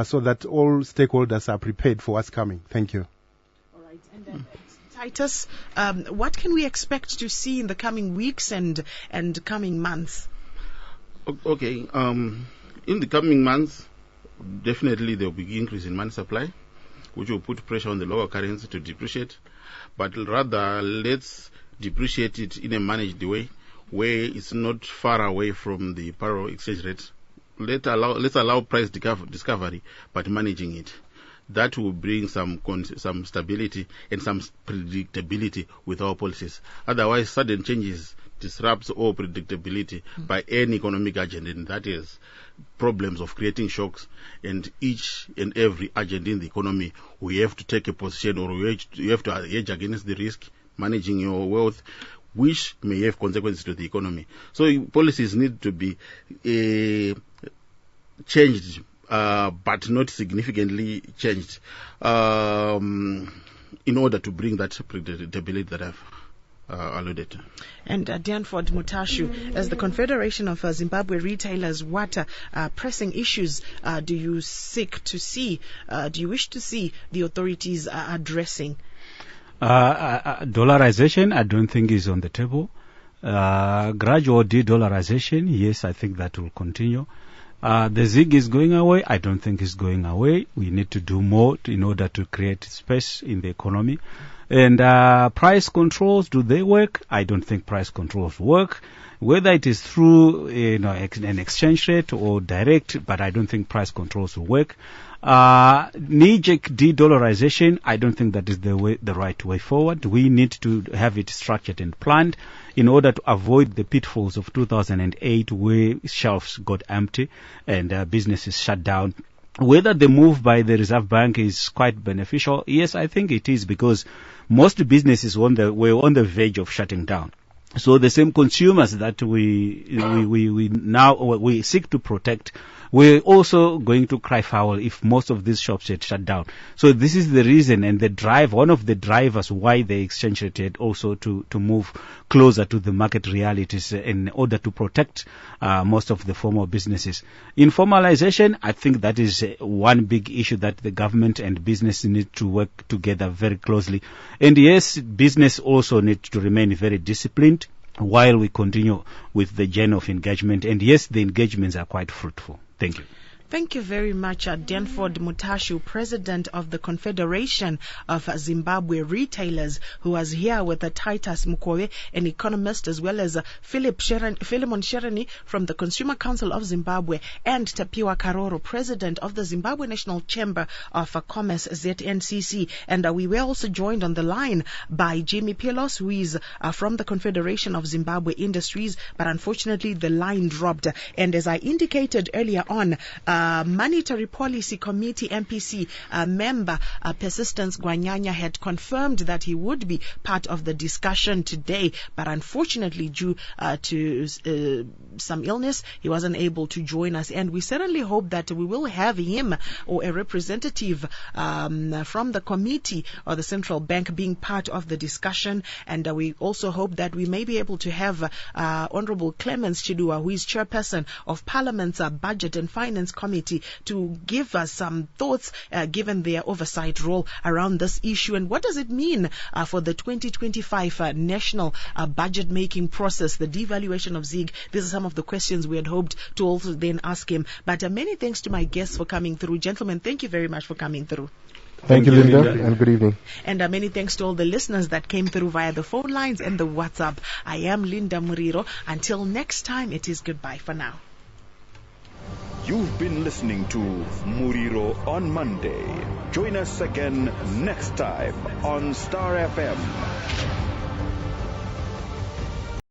F: so that all stakeholders are prepared for what's coming. Thank you.
B: All right. And Titus, what can we expect to see in the coming weeks and coming months?
E: Okay. In the coming months, definitely there will be increase in money supply, which will put pressure on the local currency to depreciate. But rather, let's depreciate it in a managed way, where it's not far away from the parallel exchange rate. Let's allow price discovery, but managing it. That will bring some stability and some predictability with our policies. Otherwise, sudden changes disrupts all predictability by any economic agent, and that is problems of creating shocks. And each and every agent in the economy, we have to take a position, or you have to hedge against the risk, managing your wealth, which may have consequences to the economy. So policies need to be changed, but not significantly changed, in order to bring that predictability that I've alluded to.
B: And Danford Mutashu, as the Confederation of Zimbabwe Retailers, what pressing issues do you seek to see, do you wish to see the authorities addressing?
G: Dollarization, I don't think is on the table. Gradual de-dollarization, yes, I think that will continue. The ZiG is going away. I don't think it's going away. We need to do more in order to create space in the economy. And price controls, do they work? I don't think price controls work. Whether it is through an exchange rate or direct, but I don't think price controls will work. Knee-jerk de-dollarization, I don't think that is the right way forward. We need to have it structured and planned in order to avoid the pitfalls of 2008 where shelves got empty and businesses shut down. Whether the move by the Reserve Bank is quite beneficial, yes, I think it is, because most businesses were on the verge of shutting down. So the same consumers that we seek to protect, we're also going to cry foul if most of these shops had shut down. So this is the reason and the drive, one of the drivers why the exchange rate had also to move closer to the market realities in order to protect most of the formal businesses. Informalization, I think that is one big issue that the government and business need to work together very closely. And yes, business also needs to remain very disciplined while we continue with the journey of engagement. And yes, the engagements are quite fruitful. Thank you.
B: Thank you very much, Danford Mutashu, President of the Confederation of Zimbabwe Retailers, who was here with Titus Mukowe, an economist, as well as Philemon Shereni from the Consumer Council of Zimbabwe, and Tapiwa Karoro, President of the Zimbabwe National Chamber of Commerce, ZNCC. And we were also joined on the line by Jimmy Pelos, who is from the Confederation of Zimbabwe Industries, but unfortunately the line dropped. And as I indicated earlier on, Monetary Policy Committee MPC member Persistence Gwanyanya had confirmed that he would be part of the discussion today, but unfortunately due to some illness, he wasn't able to join us. And we certainly hope that we will have him or a representative from the committee or the central bank being part of the discussion. And we also hope that we may be able to have Honorable Clemens Chidua, who is chairperson of Parliament's Budget and Finance Committee, to give us some thoughts given their oversight role around this issue. And what does it mean for the 2025 national budget making process, the devaluation of ZiG? These are some of the questions we had hoped to also then ask him. But many thanks to my guests for coming through. Gentlemen, thank you very much for coming through.
C: Thank you, Linda, and good evening.
B: And many thanks to all the listeners that came through via the phone lines and the WhatsApp. I am Linda Muriro. Until next time, it is goodbye for now.
A: You've been listening to Muriro on Monday. Join us again next time on Star FM.